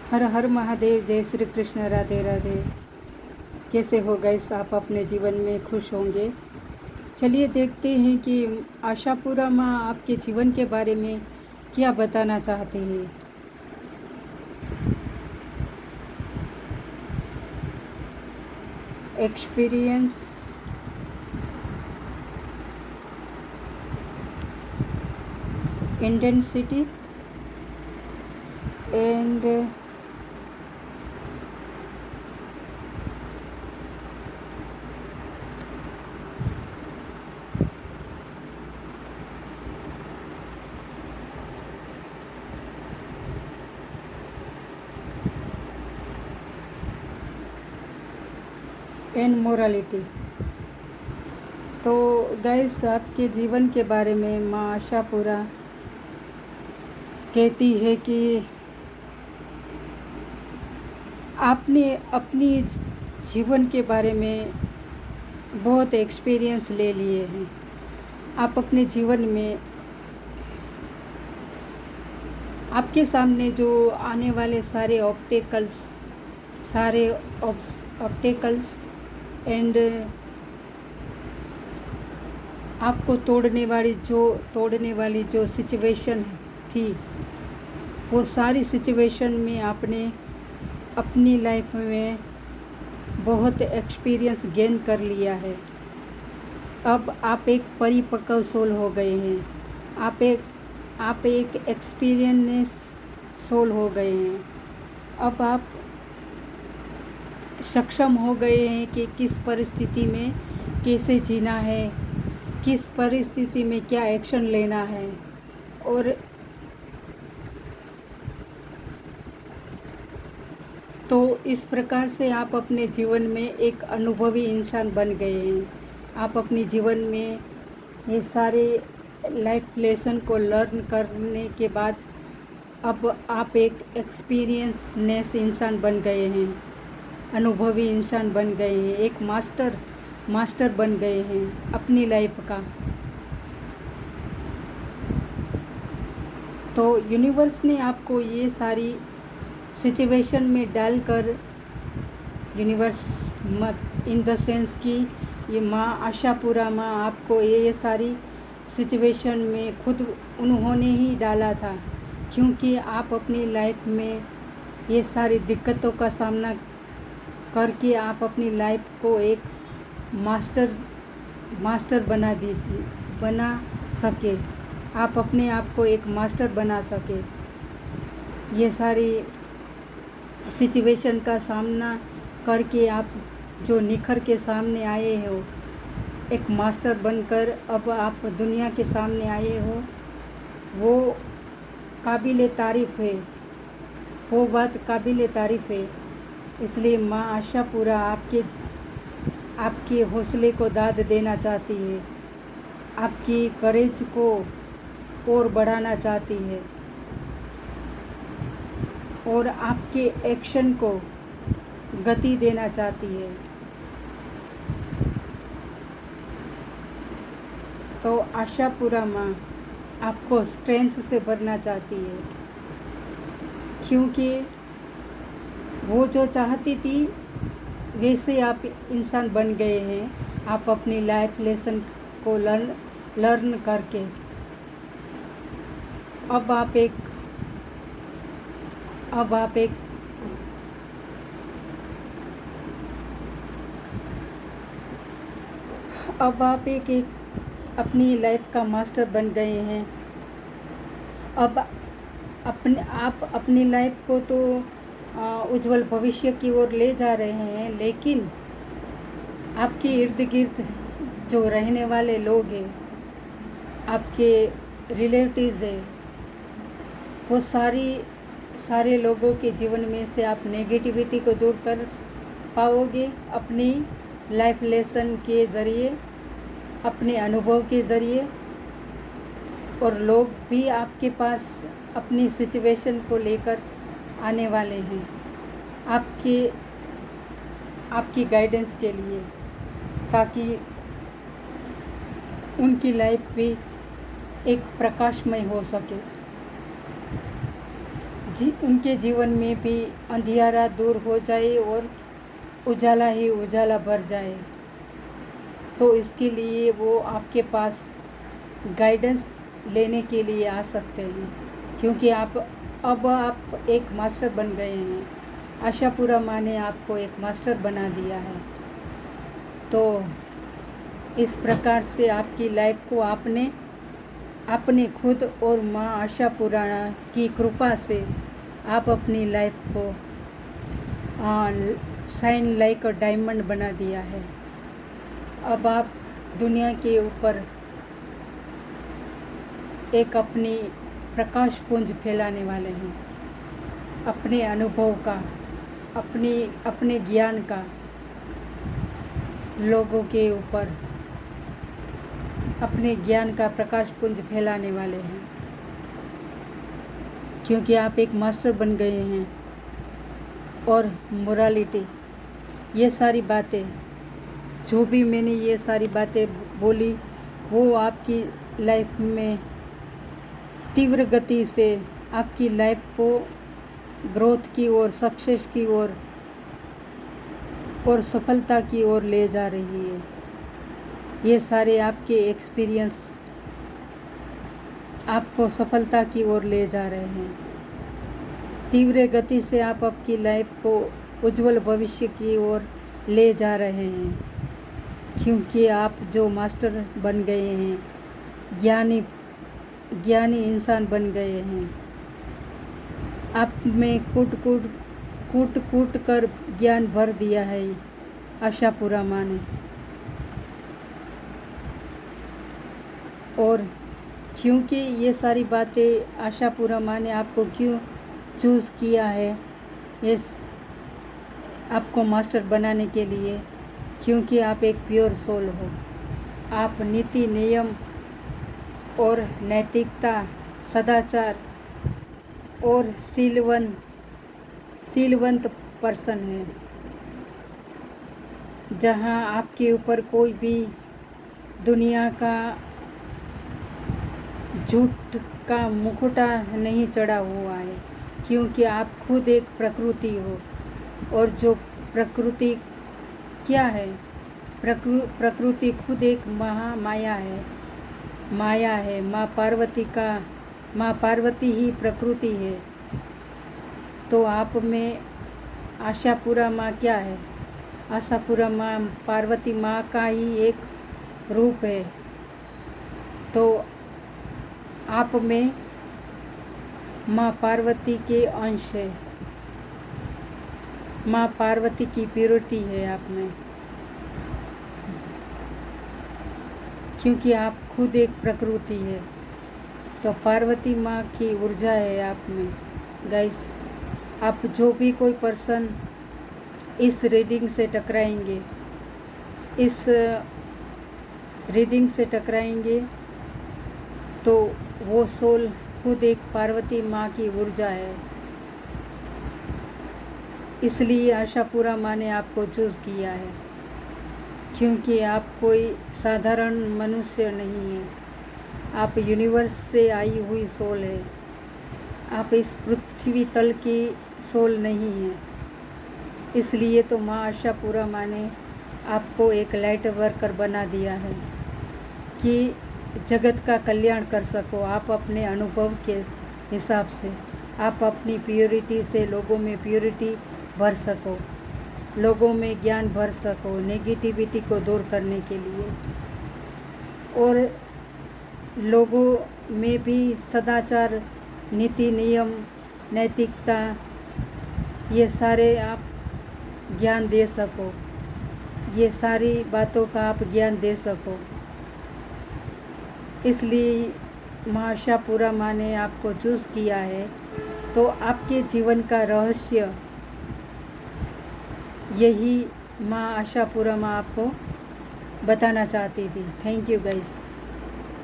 हर हर महादेव। जय श्री कृष्ण। राधे राधे। कैसे हो गाइस? आप अपने जीवन में खुश होंगे। चलिए देखते हैं कि आशापुरा माँ आपके जीवन के बारे में क्या बताना चाहती है। Experience intensity and morality. तो गाइस आपके जीवन के बारे में माँ आशापुरा कहती है कि आपने अपनी जीवन के बारे में बहुत एक्सपीरियंस ले लिए हैं। आप अपने जीवन में आपके सामने जो आने वाले सारे ऑब्स्टेकल्स एंड आपको तोड़ने वाली जो सिचुएशन थी, वो सारी सिचुएशन में आपने अपनी लाइफ में बहुत एक्सपीरियंस गेन कर लिया है। अब आप एक परिपक्व सोल हो गए हैं। आप एक एक्सपीरियंस सोल हो गए हैं। अब आप सक्षम हो गए हैं कि किस परिस्थिति में कैसे जीना है, किस परिस्थिति में क्या एक्शन लेना है। और तो इस प्रकार से आप अपने जीवन में एक अनुभवी इंसान बन गए हैं। आप अपने जीवन में ये सारे लाइफ लेसन को लर्न करने के बाद अब आप एक एक्सपीरियंसनेस इंसान बन गए हैं, अनुभवी इंसान बन गए हैं, एक मास्टर बन गए हैं अपनी लाइफ का। तो यूनिवर्स ने आपको ये सारी सिचुएशन में डालकर, यूनिवर्स मत इन द सेंस कि ये माँ आशापुरा माँ आपको ये सारी सिचुएशन में खुद उन्होंने ही डाला था, क्योंकि आप अपनी लाइफ में ये सारी दिक्कतों का सामना करके आप अपनी लाइफ को एक मास्टर बना सके। आप अपने आप को एक मास्टर बना सके। ये सारी सिचुएशन का सामना करके आप जो निखर के सामने आए हो, एक मास्टर बनकर अब आप दुनिया के सामने आए हो, वो काबिल तारीफ़ है, वो बात काबिल तारीफ़ है। इसलिए माँ आशापुरा आपके हौसले को दाद देना चाहती है, आपकी करेज को और बढ़ाना चाहती है और आपके एक्शन को गति देना चाहती है। तो आशापुरा माँ आपको स्ट्रेंथ से भरना चाहती है, क्योंकि वो जो चाहती थी वैसे आप इंसान बन गए हैं। आप अपनी लाइफ लेसन को लर्न करके अब आप एक अपनी लाइफ का मास्टर बन गए हैं। अब आप अपनी लाइफ को तो उज्जवल भविष्य की ओर ले जा रहे हैं, लेकिन आपके इर्द गिर्द जो रहने वाले लोग हैं, आपके रिलेटिव्स हैं, वो सारे लोगों के जीवन में से आप नेगेटिविटी को दूर कर पाओगे अपनी लाइफ लेसन के ज़रिए, अपने अनुभव के ज़रिए। और लोग भी आपके पास अपनी सिचुएशन को लेकर आने वाले हैं आपकी गाइडेंस के लिए, ताकि उनकी लाइफ भी एक प्रकाशमय हो सके। उनके जीवन में भी अंधियारा दूर हो जाए और उजाला ही उजाला भर जाए। तो इसके लिए वो आपके पास गाइडेंस लेने के लिए आ सकते हैं, क्योंकि अब आप एक मास्टर बन गए हैं। आशापुरा माँ ने आपको एक मास्टर बना दिया है। तो इस प्रकार से आपकी लाइफ को आपने अपने खुद और माँ आशापुरा की कृपा से आप अपनी लाइफ को शाइन लाइक अ डायमंड बना दिया है। अब आप दुनिया के ऊपर एक अपनी प्रकाश पुंज फैलाने वाले हैं, अपने अनुभव का, अपने ज्ञान का लोगों के ऊपर अपने ज्ञान का प्रकाश पुंज फैलाने वाले हैं, क्योंकि आप एक मास्टर बन गए हैं। और मोरालिटी, ये सारी बातें जो भी मैंने ये सारी बातें बोली वो आपकी लाइफ में तीव्र गति से आपकी लाइफ को ग्रोथ की ओर, सक्सेस की ओर और सफलता की ओर ले जा रही है। ये सारे आपके एक्सपीरियंस आपको सफलता की ओर ले जा रहे हैं। तीव्र गति से आप आपकी लाइफ को उज्जवल भविष्य की ओर ले जा रहे हैं, क्योंकि आप जो मास्टर बन गए हैं, ज्ञानी इंसान बन गए हैं। आप में कूट कर ज्ञान भर दिया है आशापुरा माँ ने। और क्योंकि ये सारी बातें आशापुरा माँ ने आपको क्यों चूज़ किया है इस आपको मास्टर बनाने के लिए, क्योंकि आप एक प्योर सोल हो। आप नीति, नियम और नैतिकता, सदाचार और सीलवंत पर्सन है, जहाँ आपके ऊपर कोई भी दुनिया का झूठ का मुखौटा नहीं चढ़ा हुआ है, क्योंकि आप खुद एक प्रकृति हो। और जो प्रकृति क्या है? प्रकृति खुद एक महामाया है, माया है। माँ पार्वती ही प्रकृति है। तो आप में आशापुरा माँ क्या है? आशापुरा माँ पार्वती माँ का ही एक रूप है। तो आप में माँ पार्वती के अंश है, माँ पार्वती की प्योरिटी है आप में, क्योंकि आप खुद एक प्रकृति है। तो पार्वती माँ की ऊर्जा है आप में। गाइस, आप जो भी कोई पर्सन इस रीडिंग से टकराएंगे तो वो सोल खुद एक पार्वती माँ की ऊर्जा है। इसलिए आशापुरा माँ ने आपको चूज़ किया है, क्योंकि आप कोई साधारण मनुष्य नहीं है। आप यूनिवर्स से आई हुई सोल है। आप इस पृथ्वी तल की सोल नहीं है। इसलिए तो माँ आशापुरा माँ ने आपको एक लाइट वर्कर बना दिया है कि जगत का कल्याण कर सको। आप अपने अनुभव के हिसाब से, आप अपनी प्योरिटी से लोगों में प्योरिटी भर सको, लोगों में ज्ञान भर सको, नेगेटिविटी को दूर करने के लिए। और लोगों में भी सदाचार, नीति, नियम, नैतिकता, ये सारे आप ज्ञान दे सको, ये सारी बातों का आप ज्ञान दे सको। इसलिए माँ आशापुरा माँ ने आपको चूज़ किया है। तो आपके जीवन का रहस्य यही माँ आशापुरा माँ आपको बताना चाहती थी। Thank you guys.